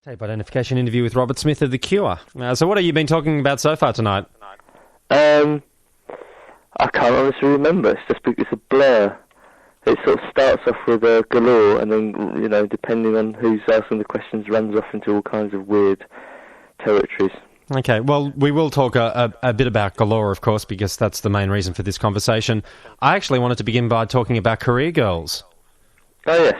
Tape identification interview with Robert Smith of The Cure. So what have you been talking about so far tonight? I can't honestly remember. It's a blur. It sort of starts off with Galore, and then, you know, depending on who's asking the questions, runs off into all kinds of weird territories. Okay, well, we will talk a bit about Galore, of course, because that's the main reason for this conversation. I actually wanted to begin by talking about Career Girls. Oh, yes.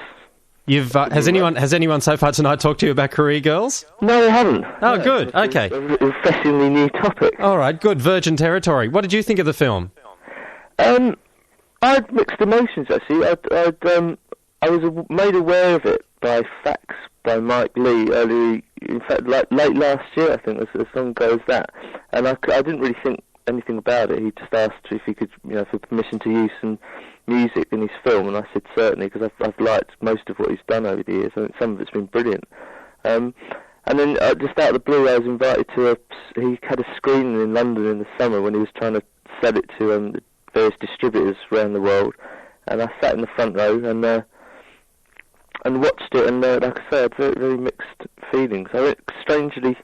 Has anyone so far tonight talked to you about Career Girls? No, they haven't. Oh, no, good. Okay. A refreshingly new topic. All right, good. Virgin territory. What did you think of the film? I had mixed emotions, actually. I was made aware of it by Facts by Mike Leigh early, in fact, late last year, I think, as long ago as that. And I didn't really think anything about it. He just asked if he could, you know, for permission to use some music in his film, and I said certainly, because I've liked most of what he's done over the years. I think some of it's been brilliant. And then just out of the blue, I was invited to he had a screening in London in the summer when he was trying to sell it to various distributors around the world, and I sat in the front row and watched it, and like I said, very, very mixed feelings. I went strangely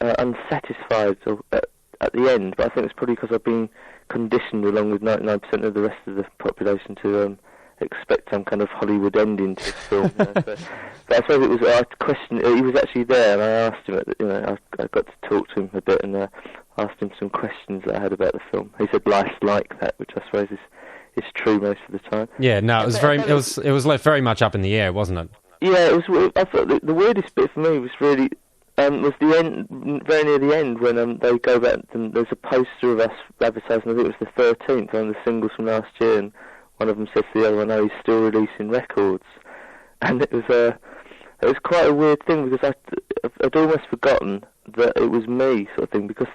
unsatisfied at the end, but I think it's probably because I've been conditioned, along with 99% of the rest of the population, to expect some kind of Hollywood ending to this film. You know? But I suppose it was. I questioned. He was actually there, and I asked him. You know, I got to talk to him a bit, and asked him some questions that I had about the film. He said life's like that, which I suppose is true most of the time. Yeah, no, it was left very much up in the air, wasn't it? Yeah, it was. I thought the weirdest bit for me was really. Was the end, very near the end, when they go back, and there's a poster of us advertising, I think it was the 13th, one of the singles from last year, and one of them says to the other one, "Oh, he's still releasing records." And it was quite a weird thing, because I'd almost forgotten that it was me, sort of thing, because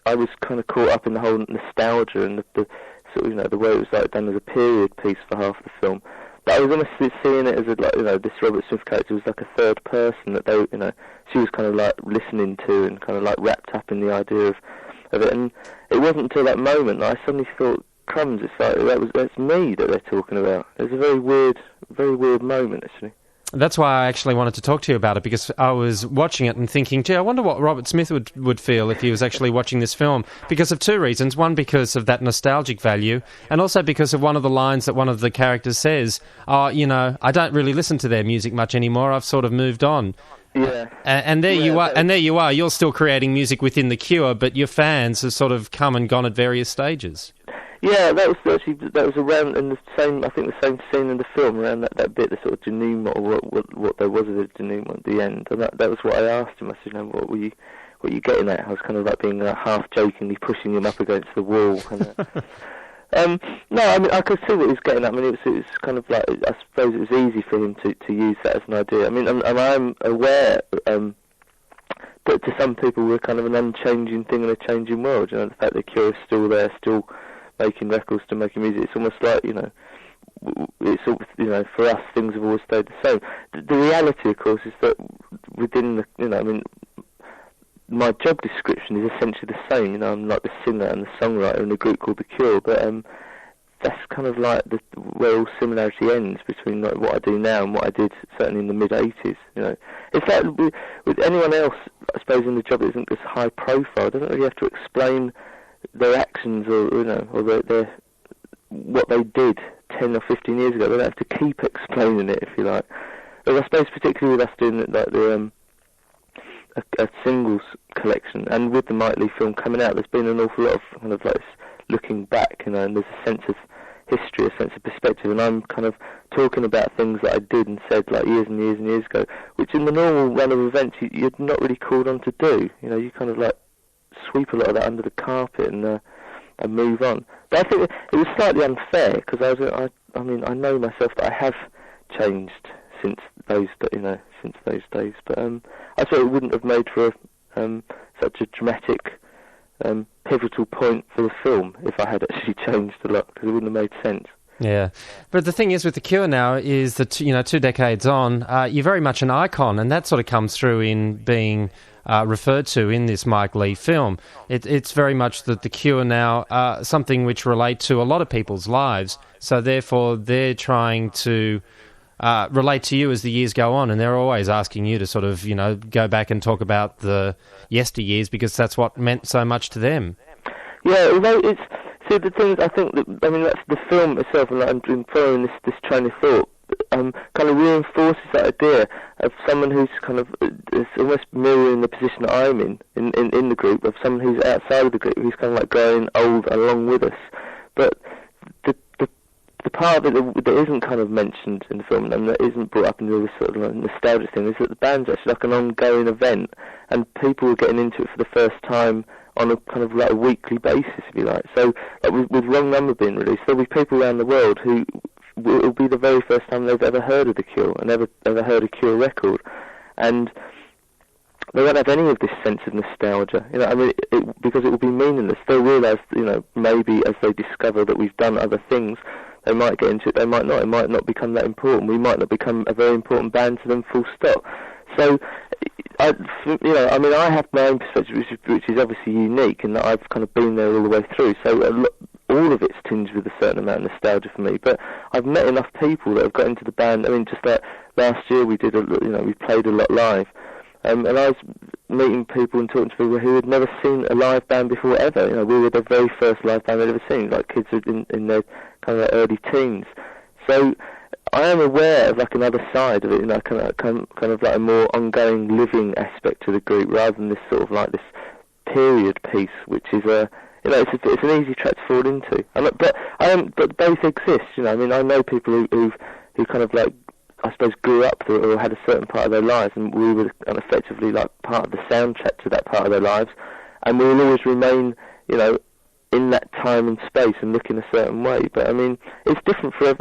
I was kind of caught up in the whole nostalgia and the sort of, you know, the way it was like done as a period piece for half the film. But I was almost seeing it as this Robert Smith character was like a third person that she was kind of like listening to and kind of like wrapped up in the idea of it. And it wasn't until that moment that I suddenly thought, crumbs, it's like that's me that they're talking about. It was a very weird moment, actually. That's why I actually wanted to talk to you about it, because I was watching it and thinking, gee, I wonder what Robert Smith would feel if he was actually watching this film, because of two reasons. One, because of that nostalgic value, and also because of one of the lines that one of the characters says, "Oh, you know, I don't really listen to their music much anymore. I've sort of moved on." Yeah. And there you are. You're still creating music within The Cure, but your fans have sort of come and gone at various stages. Yeah, that was around in the same scene in the film, around that bit, the sort of denouement, or what there was of the denouement at the end, and that was what I asked him. I said, "You know, what were you getting at?" I was kind of like being half jokingly pushing him up against the wall. And, no, I mean, I could see what he was getting at. I mean, it was kind of like, I suppose it was easy for him to use that as an idea. I mean, and I'm aware that to some people we're kind of an unchanging thing in a changing world. You know, the fact that Cure is still there, still making records, to making music, it's almost like, you know, it's all, you know, for us things have always stayed the same. The reality, of course, is that within the, you know, I mean, my job description is essentially the same. You know, I'm like the singer and the songwriter in a group called The Cure, but that's kind of like where all similarity ends between like what I do now and what I did certainly in the mid-'80s. You know, it's like with anyone else, I suppose, in the job that isn't as high profile, doesn't really have to explain their actions, or, you know, or their what they did 10 or 15 years ago. They don't have to keep explaining it, if you like. But I suppose particularly with us doing like a singles collection, and with the Mike Leigh film coming out, there's been an awful lot of kind of like looking back, you know, and there's a sense of history, a sense of perspective, and I'm kind of talking about things that I did and said like years and years and years ago, which in the normal run of events you're not really called on to do. You know, you kind of like sweep a lot of that under the carpet and move on. But I think it was slightly unfair, because I mean, I know myself that I have changed since those days. But I thought it wouldn't have made for such a dramatic, pivotal point for the film if I had actually changed a lot, because it wouldn't have made sense. Yeah, but the thing is with The Cure now is that, you know, 2 decades on, you're very much an icon, and that sort of comes through in being referred to in this Mike Leigh film. It's very much that The Cure now something which relate to a lot of people's lives, so therefore they're trying to relate to you as the years go on, and they're always asking you to sort of, go back and talk about the yesteryears because that's what meant so much to them. Yeah, although it's... See, the thing is, I think that, that's the film itself, and I'm following this train of thought, kind of reinforces that idea of someone who's kind of is almost mirroring the position that I'm in the group, of someone who's outside of the group, who's kind of like growing old along with us. But the part of it that isn't kind of mentioned in the film and that isn't brought up in the sort of like nostalgic thing is that the band's actually like an ongoing event, and people are getting into it for the first time on a kind of like a weekly basis, if you like. So like with Wrong Number being released, there'll be people around the world who it'll be the very first time they've ever heard of The Cure and ever heard a Cure record, and they won't have any of this sense of nostalgia, because it will be meaningless. They'll realise, maybe as they discover that we've done other things, they might get into it, they might not. It might not become that important. We might not become a very important band to them, full stop. So, I have my own perspective, which is obviously unique, in that I've kind of been there all the way through. So all of it's tinged with a certain amount of nostalgia for me. But I've met enough people that have got into the band. I mean, just like last year, we played a lot live, and I was meeting people and talking to people who had never seen a live band before ever. We were the very first live band they'd ever seen, like kids in their kind of early teens. So I am aware of like another side of it, kind of like a more ongoing living aspect to the group, rather than this sort of like this period piece, which is it's an easy track to fall into. But both exist. I know people who kind of like, I suppose, grew up through it or had a certain part of their lives, and we were effectively like part of the soundtrack to that part of their lives, and we will always remain, in that time and space and look in a certain way. But it's different for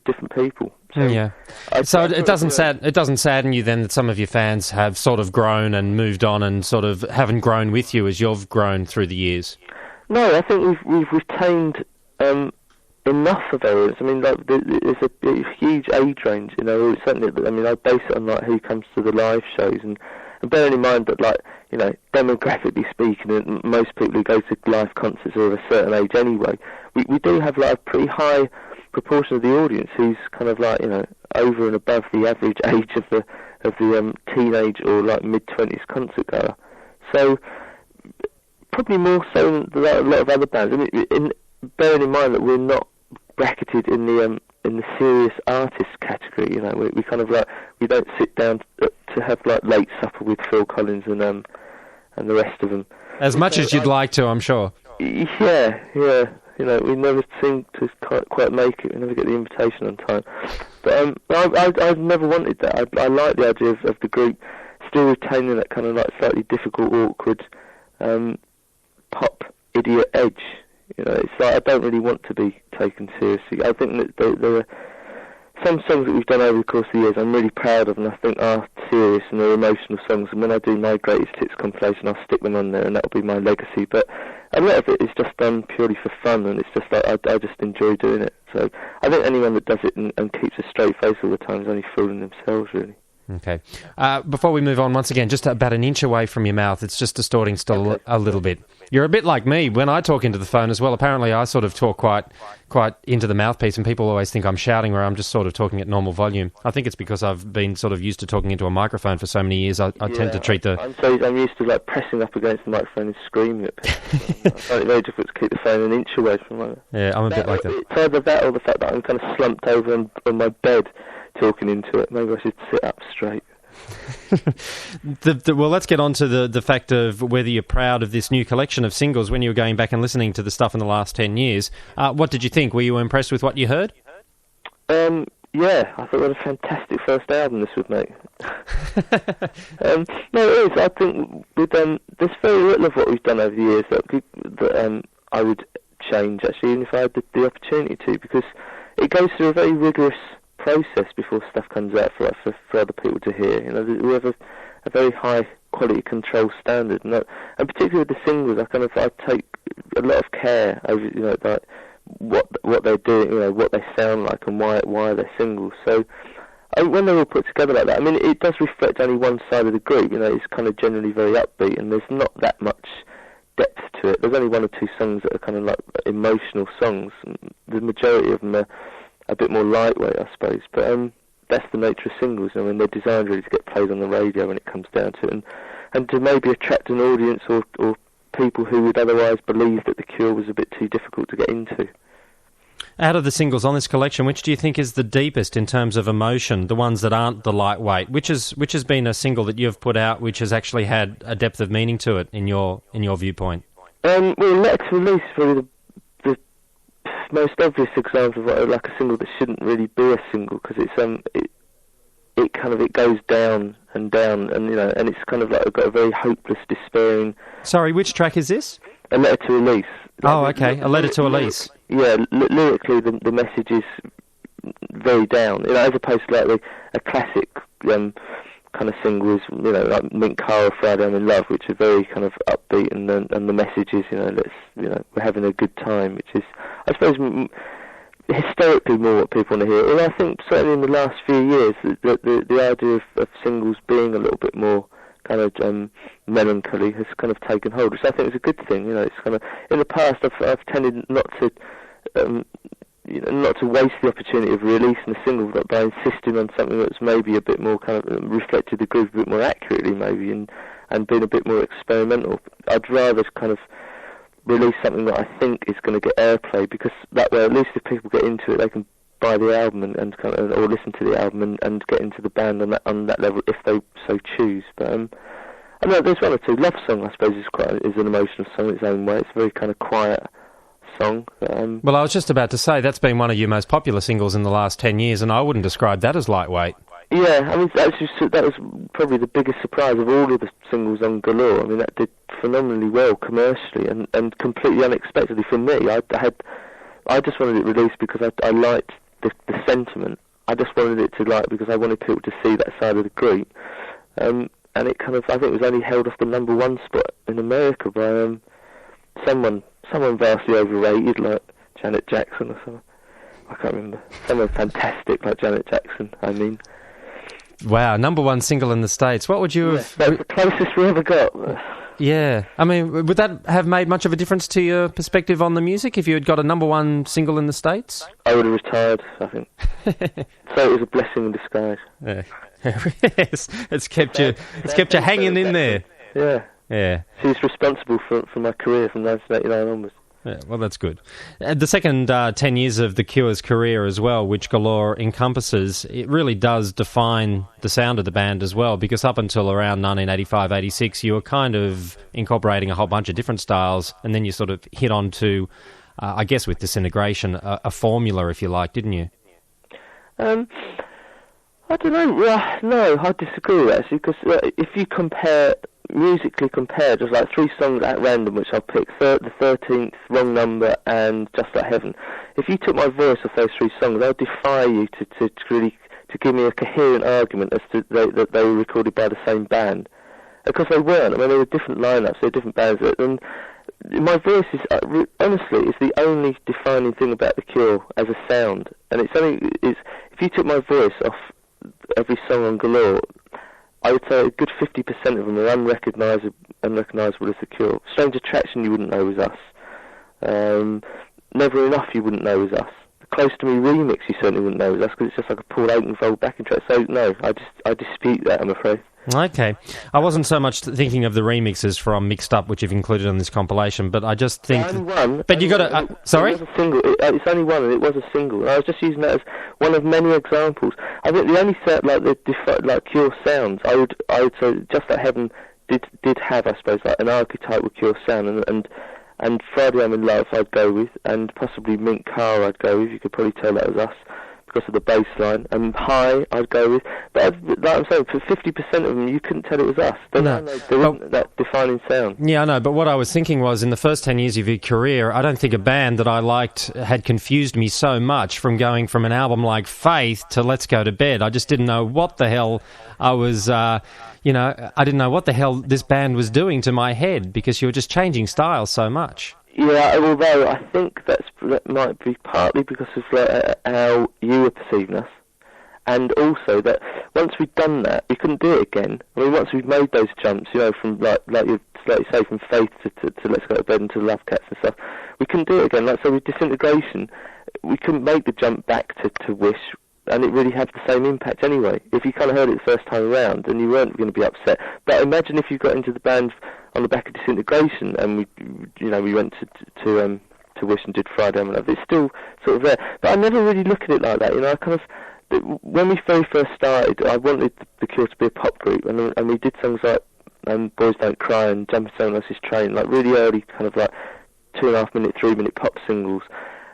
different people. So yeah. So it doesn't sadden you then that some of your fans have sort of grown and moved on and sort of haven't grown with you as you've grown through the years? No, I think we've retained enough of our there's a huge age range. Certainly, I base it on like who comes to the live shows, and bearing in mind that demographically speaking, most people who go to live concerts are of a certain age anyway. We do have like a pretty high proportion of the audience who's kind of like over and above the average age of the teenage or like mid-20s concert goer. So probably more so than a lot of other bands. Bearing in mind that we're not bracketed in the serious artist category. We kind of like, we don't sit down to have like late supper with Phil Collins and the rest of them. As much as you'd like to, I'm sure. Yeah. We never seem to quite make it. We never get the invitation on time. But I've never wanted that. I like the idea of the group still retaining that kind of like slightly difficult, awkward, pop idiot edge. It's like I don't really want to be taken seriously. I think that there are some songs that we've done over the course of the years I'm really proud of, and I think are serious and they're emotional songs. And when I do my greatest hits compilation, I'll stick them on there, and that'll be my legacy. But a lot of it is just done purely for fun, and it's just like I just enjoy doing it. So I think anyone that does it and keeps a straight face all the time is only fooling themselves, really. Okay. Before we move on, once again, just about an inch away from your mouth, it's just distorting still a little bit. You're a bit like me when I talk into the phone as well. Apparently I sort of talk quite into the mouthpiece, and people always think I'm shouting where I'm just sort of talking at normal volume. I think it's because I've been sort of used to talking into a microphone for so many years. I tend to treat I'm used to like pressing up against the microphone and screaming at people. I find it very difficult to keep the phone an inch away from me. Yeah, I'm a bit like that. It's either that or the fact that I'm kind of slumped over on my bed talking into it. Maybe I should sit up straight. Well, let's get on to the fact of whether you're proud of this new collection of singles when you were going back and listening to the stuff in the last 10 years. What did you think? Were you impressed with what you heard? Yeah, I thought what a fantastic first album this would make. No, it is. I think with there's very little of what we've done over the years that I would change, actually, even if I had the opportunity to, because it goes through a very rigorous process before stuff comes out for other people to hear. We have a very high quality control standard, and particularly with the singles, I take a lot of care over like what they're doing, what they sound like, and why they're singles. So when they're all put together like that, it does reflect only one side of the group. It's kind of generally very upbeat, and there's not that much depth to it. There's only one or two songs that are kind of like emotional songs. The majority of them are a bit more lightweight, I suppose. But that's the nature of singles. I mean, they're designed really to get played on the radio when it comes down to it, and to maybe attract an audience or people who would otherwise believe that The Cure was a bit too difficult to get into. Out of the singles on this collection, which do you think is the deepest in terms of emotion, the ones that aren't the lightweight? Which has been a single that you've put out which has actually had a depth of meaning to it in your viewpoint? Well, Letter to Elise is probably the most obvious example of like a single that shouldn't really be a single, because it goes down and down, and and it's kind of like got a very hopeless, despairing. Sorry, which track is this? A Letter to Elise. Oh, okay, A Letter to Elise. Yeah, lyrically the message is very down, as opposed to like a classic kind of single is like Mint Car or Friday I'm in Love, which are very kind of upbeat, and the message is we're having a good time, which is, I suppose, historically more what people want to hear. And I think certainly in the last few years the idea of singles being a little bit more kind of melancholy has kind of taken hold, which I think is a good thing. It's kind of, in the past I've tended not to waste the opportunity of releasing a single by insisting on something that's maybe a bit more kind of reflected the groove a bit more accurately, maybe, and being a bit more experimental. I'd rather kind of release something that I think is going to get airplay, because that way, at least if people get into it, they can buy the album and kind of, or listen to the album and get into the band on that level if they so choose. But I know there's one or two. Lovesong, I suppose, is an emotional song in its own way. It's a very kind of quiet song. Well, I was just about to say that's been one of your most popular singles in the last 10 years, and I wouldn't describe that as lightweight. Yeah, I mean, that was probably the biggest surprise of all of the singles on Galore. I mean, that did phenomenally well commercially and completely unexpectedly for me. I just wanted it released because I liked the sentiment. I just wanted it to because I wanted people to see that side of the group. And it kind of, I think it was only held off the #1 spot in America by someone vastly overrated, like Janet Jackson or something. I can't remember. Someone fantastic like Janet Jackson, I mean. Wow, #1 single in the States. What would you have... That's the closest we ever got. Yeah. I mean, would that have made much of a difference to your perspective on the music if you had got a #1 single in the States? I would have retired, I think. So it was a blessing in disguise. Yeah. Yes, it's kept you hanging in there. Yeah. Yeah. She's responsible for my career from 1989 onwards. Yeah, well, that's good. The second 10 years of The Cure's career as well, which Galore encompasses, it really does define the sound of the band as well, because up until around 1985-86, you were kind of incorporating a whole bunch of different styles, and then you sort of hit on to, I guess with Disintegration, a formula, if you like, didn't you? I don't know. No, I disagree with that, actually, because if you musically compare just like 3 songs at random, which I'll pick, the 13th, Wrong Number, and Just Like Heaven. If you took my voice off those 3 songs, I'd defy you to really give me a coherent argument as to that they were recorded by the same band, because they weren't. I mean, they were different lineups, they were different bands, and my voice is honestly is the only defining thing about The Cure as a sound, and if you took my voice off every song on Galore, I would say a good 50% of them are unrecognisable as The Cure. Strange Attraction you wouldn't know was us. Never Enough you wouldn't know was us. The Close to Me remix you certainly wouldn't know was us, because it's just like a Paul Oakenfold backing track. So no, I dispute that, I'm afraid. Okay. I wasn't so much thinking of the remixes from Mixed Up, which you've included on this compilation, but I just think... But you got to... sorry? It was a single. It's only one, and it was a single. And I was just using that as one of many examples. I think the only set, like Cure sounds, I would say Just Like Heaven did have, I suppose, like an archetype with Cure sound, and Friday I'm in Love I'd go with, and possibly Mint Car I'd go with. You could probably tell that was us because of the bass line, and High I'd go with. But like I'm saying, for 50% of them you couldn't tell it was us. There wasn't that defining sound. Yeah, I know, but what I was thinking was, in the first 10 years of your career, I don't think a band that I liked had confused me so much, from going from an album like Faith to Let's Go to Bed. I just didn't know what the hell I was... I didn't know what the hell this band was doing to my head, because you were just changing styles so much. Yeah, although I think that might be partly because of how you were perceiving us, and also that once we'd done that, we couldn't do it again. I mean, once we'd made those jumps, from like you say, from Faith to Let's Go to Bed and to Love Cats and stuff, we couldn't do it again. So with Disintegration, we couldn't make the jump back to Wish, and it really had the same impact anyway. If you kind of heard it the first time around, then you weren't going to be upset. But imagine if you got into the band on the back of Disintegration, and we went to Wish and did Friday I'm in Love. It's still sort of there, but I never really look at it like that. I kind of, when we very first started, I wanted the Cure to be a pop group, and we did songs like Boys Don't Cry and Jump on Someone Else's Train, like really early, kind of like 2.5 minute, 3 minute pop singles.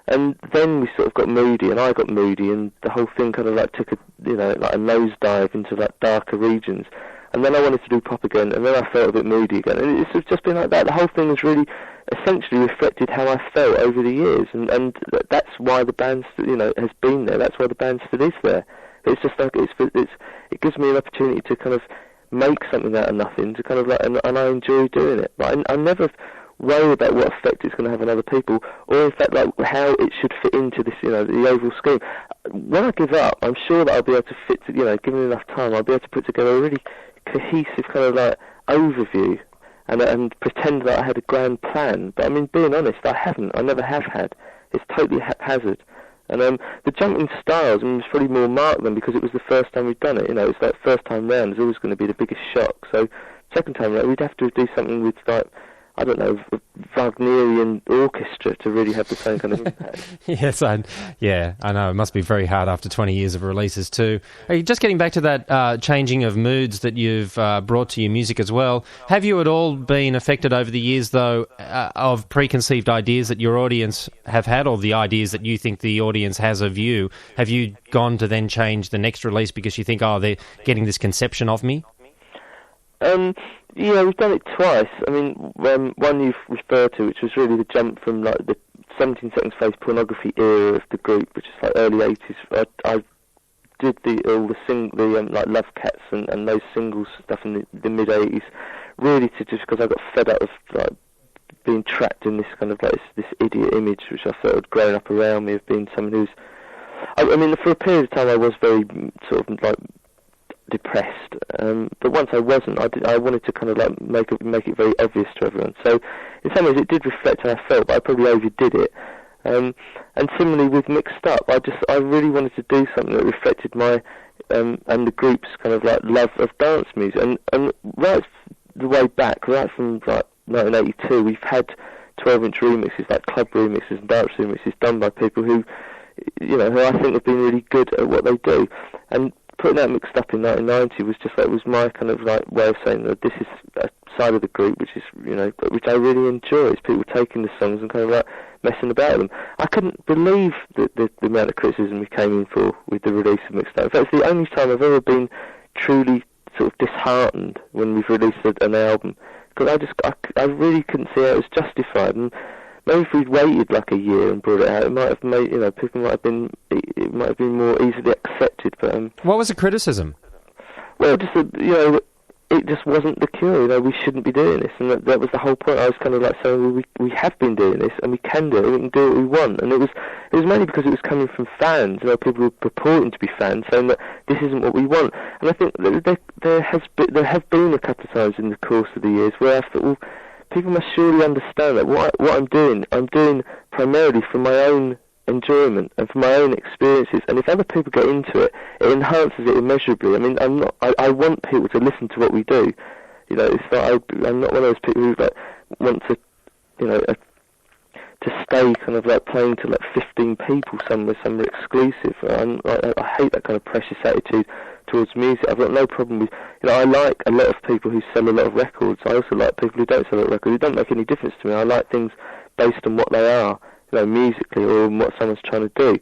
And then we sort of got moody, and I got moody, and the whole thing kind of like took a nosedive into like darker regions. And then I wanted to do pop again, and then I felt a bit moody again. And it's just been like that. The whole thing has really essentially reflected how I felt over the years, and that's why the band, has been there. That's why the band still is there. It's just like it gives me an opportunity to kind of make something out of nothing, to kind of like, and I enjoy doing it. But I never worry about what effect it's going to have on other people, or in fact like how it should fit into this, the overall scheme. When I give up, I'm sure that I'll be able to fit, given enough time, I'll be able to put together a really cohesive kind of like overview and pretend that I had a grand plan. But I mean, being honest, I haven't. I never have had. It's totally haphazard. And the jump in styles, was probably more marked than because it was the first time we'd done it. It's like first time round is always going to be the biggest shock. So second time round, we'd have to do something with like, I don't know, Wagnerian orchestra to really have the same kind of impact. Yes, I know. It must be very hard after 20 years of releases too. Just getting back to that changing of moods that you've brought to your music as well, have you at all been affected over the years, though, of preconceived ideas that your audience have had, or the ideas that you think the audience has of you? Have you gone to then change the next release because you think, they're getting this conception of me? Yeah, we've done it twice. I mean, one you've referred to, which was really the jump from like the 17 Seconds Face pornography era of the group, which is like early 80s. I did like Love Cats and those singles stuff in the mid 80s, really to just because I got fed up of like being trapped in this kind of like this idiot image, which I felt had grown up around me of being someone who's. I mean, for a period of time, I was very sort of like depressed, but once I wasn't, I wanted to kind of like make it very obvious to everyone. So in some ways it did reflect how I felt, but I probably overdid it. And similarly with Mixed Up, I really wanted to do something that reflected my and the group's kind of like love of dance music. And right the way back, right from like 1982, we've had 12-inch remixes, like club remixes and dance remixes done by people who who I think have been really good at what they do. And putting that Mixed Up in 1990 was my kind of like way of saying that this is a side of the group which is which I really enjoy. It's people taking the songs and kind of like messing about them. I couldn't believe the amount of criticism we came in for with the release of Mixed Up. In fact, it's the only time I've ever been truly sort of disheartened when we've released an album, because I really couldn't see how it was justified. And maybe if we'd waited like a year and brought it out, it might have made, people it might have been more easily accepted. But what was the criticism? Well, just it just wasn't the Cure. We shouldn't be doing this, and that was the whole point. I was kind of like saying, well, we have been doing this, and we can do it. We can do what we want, and it was mainly because it was coming from fans. People who were purporting to be fans, saying that this isn't what we want. And I think there have been a couple of times in the course of the years where I thought, well, people must surely understand that what I'm doing primarily for my own enjoyment and for my own experiences. And if other people get into it, it enhances it immeasurably. I mean, I want people to listen to what we do. It's like I'm not one of those people who like want to, to stay kind of like playing to like 15 people somewhere exclusive. I hate that kind of precious attitude towards music. I've got no problem with, I like a lot of people who sell a lot of records. I also like people who don't sell a lot of records. It doesn't make any difference to me. I like things based on what they are, musically, or on what someone's trying to do.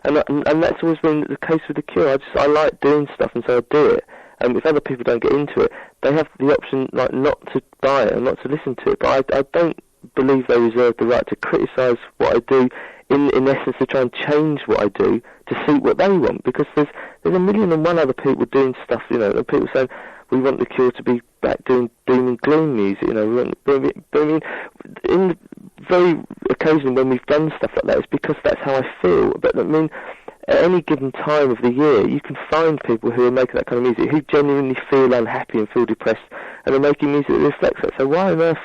And that's always been the case with the Cure. I like doing stuff, and so I do it. And if other people don't get into it, they have the option like not to buy it and not to listen to it. But I don't believe they reserve the right to criticise what I do, in essence to try and change what I do to suit what they want, because there's a million and one other people doing stuff, people saying we want the Cure to be back doing doom and gloom music, but I mean, in very occasionally when we've done stuff like that, it's because that's how I feel. But I mean, at any given time of the year, you can find people who are making that kind of music, who genuinely feel unhappy and feel depressed, and are making music that reflects that. So why on earth,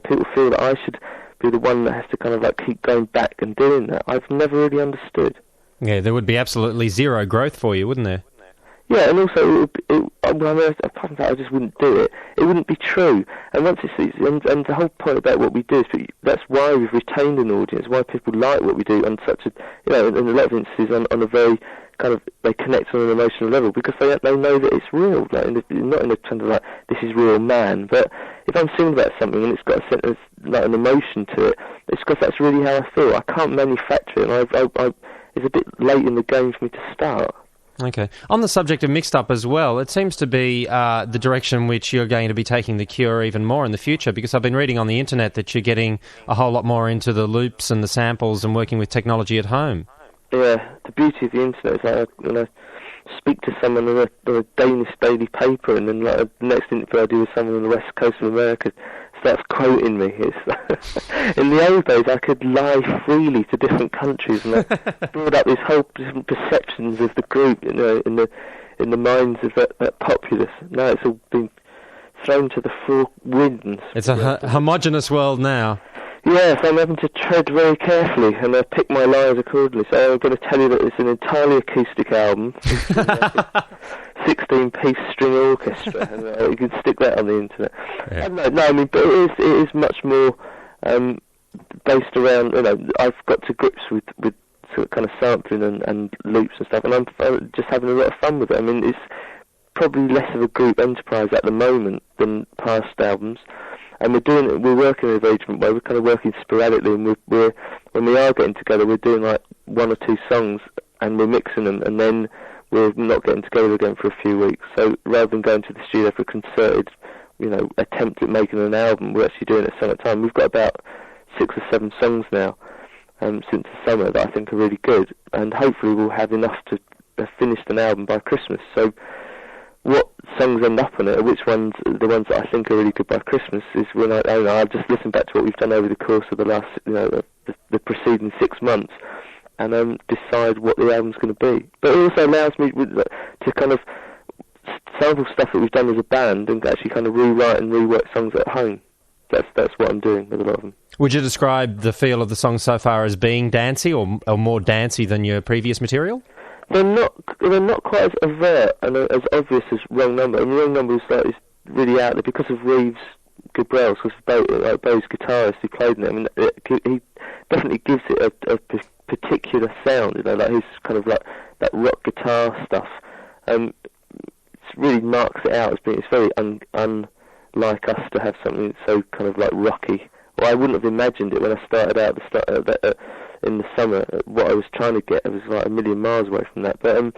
people feel that I should be the one that has to kind of like keep going back and doing that. I've never really understood. Yeah, there would be absolutely zero growth for you, wouldn't there? Yeah, and also, apart from that, I just wouldn't do it. It wouldn't be true. And once and the whole point about what we do is that's why we've retained an audience, why people like what we do on such a, in a lot of instances on a very kind of, they connect on an emotional level because they know that it's real, like not in a kind of like, this is real man, but if I'm singing about something and it's got a sense of, like, an emotion to it, it's because that's really how I feel. I can't manufacture it, and it's a bit late in the game for me to start. Okay. On the subject of mixed up as well, it seems to be the direction which you're going to be taking The Cure even more in the future, because I've been reading on the internet that you're getting a whole lot more into the loops and the samples and working with technology at home. Yeah, the beauty of the internet is like when I speak to someone on a Danish daily paper, and then like the next interview I do with someone on the west coast of America starts quoting me. It's in the old days I could lie freely to different countries, and I brought up these whole different perceptions of the group, in the minds of that populace. Now it's all been thrown to the four winds. It's a homogenous world now. Yes, I'm having to tread very carefully and pick my lines accordingly. So I'm going to tell you that it's an entirely acoustic album, 16-piece string orchestra, and you can stick that on the internet. Yeah. No, I mean, but it is much more based around, I've got to grips with sort of kind of sampling and loops and stuff, and I'm just having a lot of fun with it. I mean, it's probably less of a group enterprise at the moment than past albums. And we're working in a very different way. We're kind of working sporadically, and when we are getting together, we're doing like one or two songs, and we're mixing them, and then we're not getting together again for a few weeks. So rather than going to the studio for a concerted, attempt at making an album, we're actually doing it at summertime. We've got about 6 or 7 songs now since the summer that I think are really good, and hopefully we'll have enough to have finished an album by Christmas. So what songs end up on it, or which ones, the ones that I think are really good by Christmas, is when I've just listened back to what we've done over the course of the last, the preceding 6 months, and decide what the album's going to be. But it also allows me to kind of sample stuff that we've done as a band and actually kind of rewrite and rework songs at home. That's what I'm doing with a lot of them. Would you describe the feel of the song so far as being dancey, or more dancey than your previous material? They're not quite as overt and as obvious as Wrong Number. I mean, Wrong Number is really out there because of Reeves Gabrels, because Bowie's guitarist who played in it. I mean, he definitely gives it a particular sound, like his kind of like that rock guitar stuff. It really marks it out as being, it's very unlike us to have something so kind of like rocky. Well, I wouldn't have imagined it when I started out in the summer. What I was trying to get, I was like a million miles away from that. But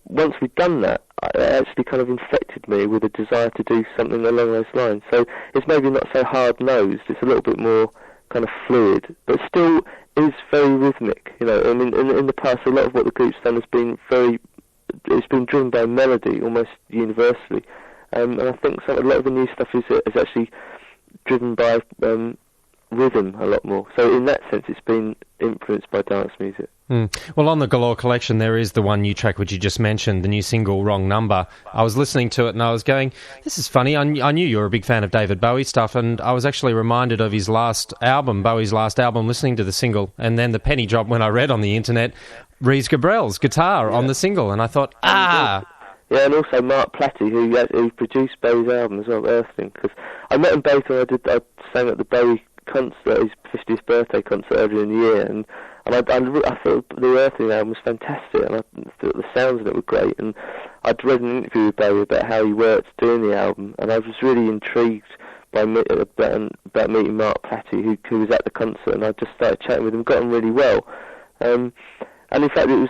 once we'd done that, it actually kind of infected me with a desire to do something along those lines. So it's maybe not so hard-nosed, it's a little bit more kind of fluid, but still is very rhythmic. I mean, in the past, a lot of what the group's done has been it's been driven by melody almost universally. And I think a lot of the new stuff is actually driven by rhythm a lot more. So in that sense, it's been influenced by dance music. Well, on the Galore collection, there is the one new track which you just mentioned, the new single, Wrong Number. I was listening to it and I was going, this is funny. I knew you were a big fan of David Bowie stuff, and I was actually reminded of his last album, Bowie's last album, listening to the single, and then the penny dropped when I read on the internet, Reeves Gabrels' guitar on the single, and I thought, Yeah, and also Mark Platty, who produced Bowie's album as well, Earthling, because I met them both when I sang at the Bowie concert, his 50th birthday concert earlier in the year, and I thought the Earthling album was fantastic, and I thought the sounds of it were great, and I'd read an interview with Bowie about how he worked doing the album, and I was really intrigued about meeting Mark Platty, who was at the concert, and I just started chatting with him, got on really well, and in fact it was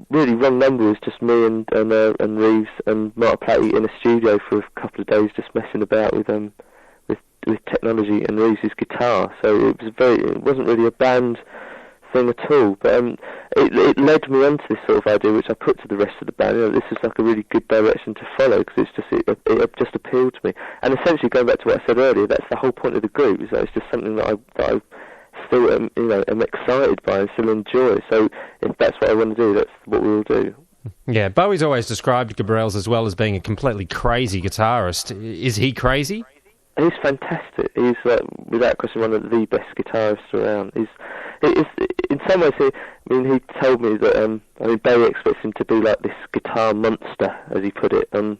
really, Wrong Number was just me and Reeves and Mark Platty in a studio for a couple of days, just messing about with technology and Reeves' guitar. So it wasn't really a band thing at all. But it led me onto this sort of idea, which I put to the rest of the band. This is like a really good direction to follow, because it just appealed to me. And essentially, going back to what I said earlier, that's the whole point of the group. Is that it's just something that I still am excited by and still enjoy. So if that's what I want to do, that's what we'll do. Yeah, Bowie's always described Gabrels as well as being a completely crazy guitarist. Is he crazy? He's fantastic. He's without question one of the best guitarists around. In some ways, he told me that Barry expects him to be like this guitar monster, as he put it, and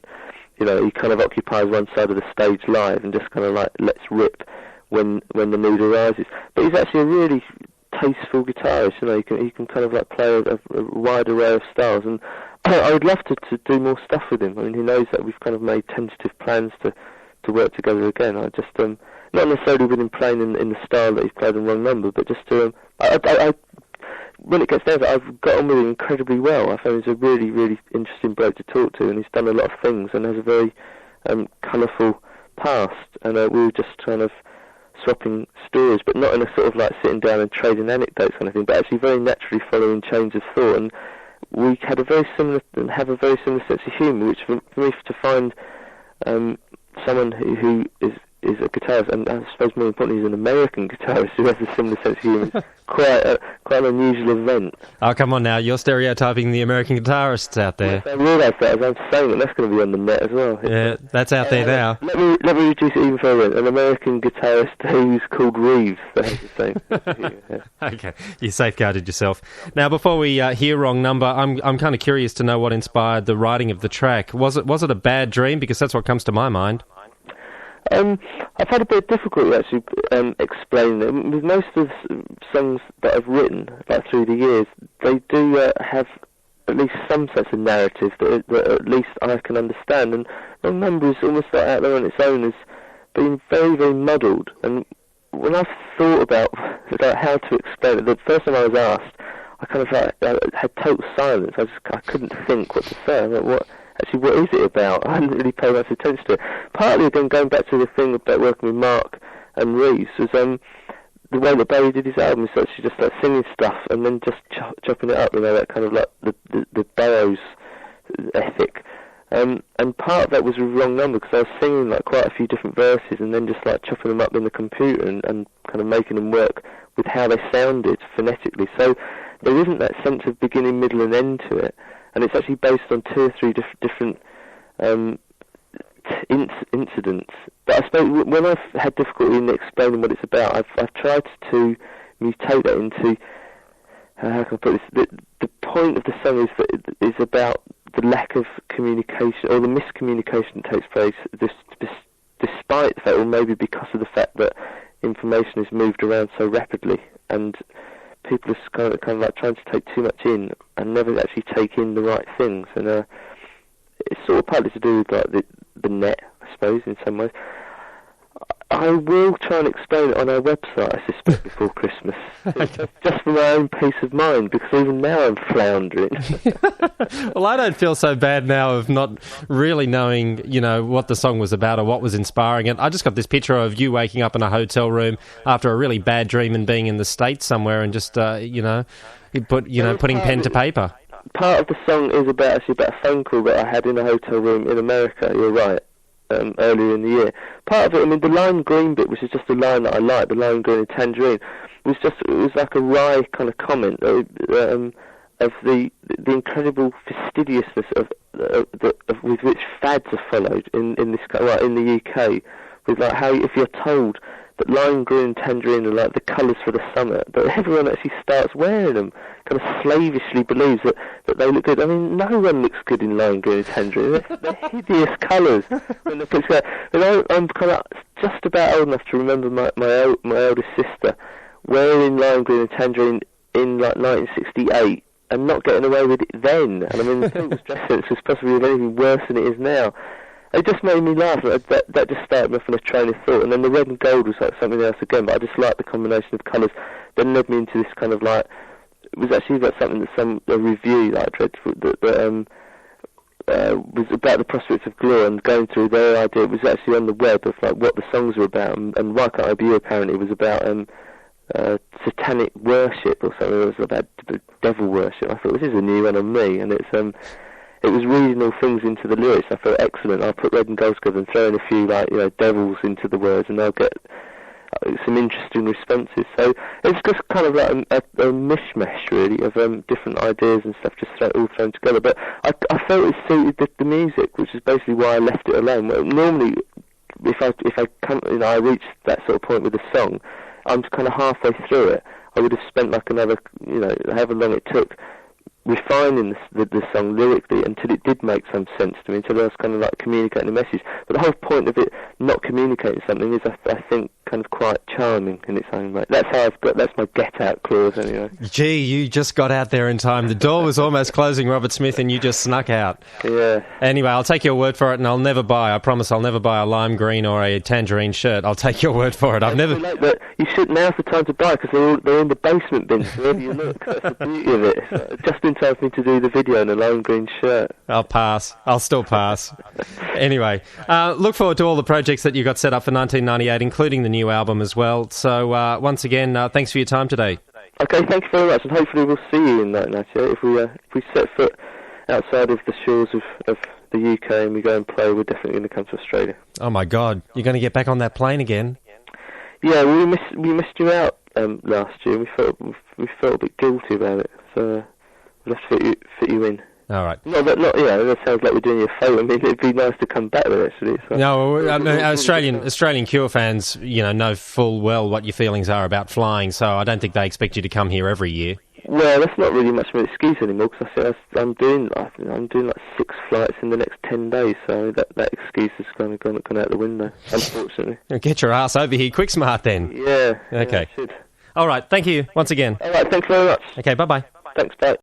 he kind of occupies one side of the stage live and just kind of like lets rip when the mood arises. But he's actually a really tasteful guitarist. He can kind of like play a wide array of styles, and I would love to do more stuff with him. He knows that we've kind of made tentative plans to work together again. I just not necessarily with him playing in the style that he's played on Wrong Number, but just to I when it gets down to it, I've got on with him incredibly well. I find he's a really, really interesting bloke to talk to, and he's done a lot of things and has a very colourful past. And we were just kind of swapping stories, but not in a sort of like sitting down and trading anecdotes kind of thing, but actually very naturally following chains of thought. And we had a very similar sense of humour, which for me to find someone who is a guitarist, and I suppose more importantly, he's an American guitarist who has a similar sense of humour. It's quite an unusual event. Oh, come on now, you're stereotyping the American guitarists out there. Yes, I realise that as I'm saying it, that's going to be on the net as well. Yeah, that's out there now. Let me reduce it even further. An American guitarist who's called Reeves. That has the same. Yeah. Okay, you safeguarded yourself. Now, before we hear Wrong Number, I'm kind of curious to know what inspired the writing of the track. Was it a bad dream? Because that's what comes to my mind. I've had a bit of difficulty actually explaining it. With most of the songs that I've written, like through the years, they do have at least some sense of narrative that at least I can understand. And Wrong Number is almost like out there on its own as being very, very muddled. And when I've thought about how to explain it, the first time I was asked, I kind of had total silence. I couldn't think what to say. I'm like, what is it about? I hadn't really paid much attention to it. Partly, again, going back to the thing about working with Mark and Reeves, was the way that Barry did his album is actually just like singing stuff and then just chopping it up, that kind of like the Barrows ethic. And part of that was a Wrong Number, because I was singing like quite a few different verses and then just like chopping them up in the computer and kind of making them work with how they sounded phonetically. So there isn't that sense of beginning, middle and end to it. And it's actually based on 2 or 3 different incidents. But I suppose when I've had difficulty in explaining what it's about, I've tried to mutate that into how can I put this? The point of the song is about the lack of communication or the miscommunication that takes place, despite the fact, or maybe because of the fact that information is moved around so rapidly and people are kind of like trying to take too much in and never actually take in the right things. And it's sort of partly to do with like the net, I suppose, in some ways. I will try and explain it on our website, I suspect, before Christmas. Just for my own peace of mind, because even now I'm floundering. Well, I don't feel so bad now of not really knowing, what the song was about or what was inspiring it. I just got this picture of you waking up in a hotel room after a really bad dream and being in the States somewhere and just, putting pen to paper. Part of the song is about a phone call that I had in a hotel room in America, you're right. Earlier in the year. Part of it, the lime green bit, which is just a line that I like, the lime green and tangerine, it was like a wry kind of comment of the incredible fastidiousness of with which fads are followed in this in the UK, with like how if you're told that lime green and tangerine are like the colours for the summer, but everyone actually starts wearing them, kind of slavishly believes that they look good. No one looks good in lime green and tangerine. They're hideous colours. I'm kind of just about old enough to remember my eldest sister wearing lime green and tangerine in like 1968 and not getting away with it then. And the people's dress sense was possibly anything worse than it is now. It just made me laugh. That just started me off on a train of thought. And then the red and gold was like something else again. But I just liked the combination of colours. Then led me into this kind of like... It was actually about something that a review that I read that was about the prospects of Galore, and going through their idea. It was actually on the web of like what the songs were about. And Why Can't I Be You apparently was about satanic worship or something. It was about devil worship. I thought, this is a new one on me. And it was reading all things into the lyrics. I thought, excellent. I'll put red and gold together and throw in a few devils into the words, and they'll get some interesting responses. So it's just kind of like a mishmash, really, of different ideas and stuff, just all thrown together. But I felt it suited the music, which is basically why I left it alone. Well, normally, if I come, I reached that sort of point with the song, I'm kind of halfway through it. I would have spent like another, however long it took, refining the song lyrically until it did make some sense to me, until I was kind of like communicating a message. But the whole point of it not communicating something is, I think, kind of quite charming in its own way. That's my get out clause anyway. Gee, you just got out there in time. The door was almost closing, Robert Smith, and you just snuck out. Yeah. Anyway, I'll take your word for it, and I promise I'll never buy a lime green or a tangerine shirt. I'll take your word for it. But you should, now's the time to buy, because they're in the basement bins wherever you look. That's the beauty of it. It's just in time for me to do the video in a lime green shirt. I'll pass. I'll still pass. Anyway, look forward to all the projects that you got set up for 1998, including the new album as well. So once again, thanks for your time today. Okay, thank you very much, and hopefully we'll see you in 1998. If we set foot outside of the shores of the UK and we go and play, we're definitely going to come to Australia. Oh my God, you're going to get back on that plane again? Yeah, we missed you out last year. We felt a bit guilty about it, so we'll have to fit you in. All right. That sounds like we're doing you a favour. I mean, it'd be nice to come back there, actually. So. No, Australian Cure fans, know full well what your feelings are about flying, so I don't think they expect you to come here every year. Well, that's not really much of an excuse anymore, because I'm doing like 6 flights in the next 10 days, so that excuse has kind of gone out the window, unfortunately. Get your ass over here quick smart then. Yeah. Okay. Yeah, I should. All right, thank you once again. All right, thanks very much. Okay, bye-bye. Thanks, bye.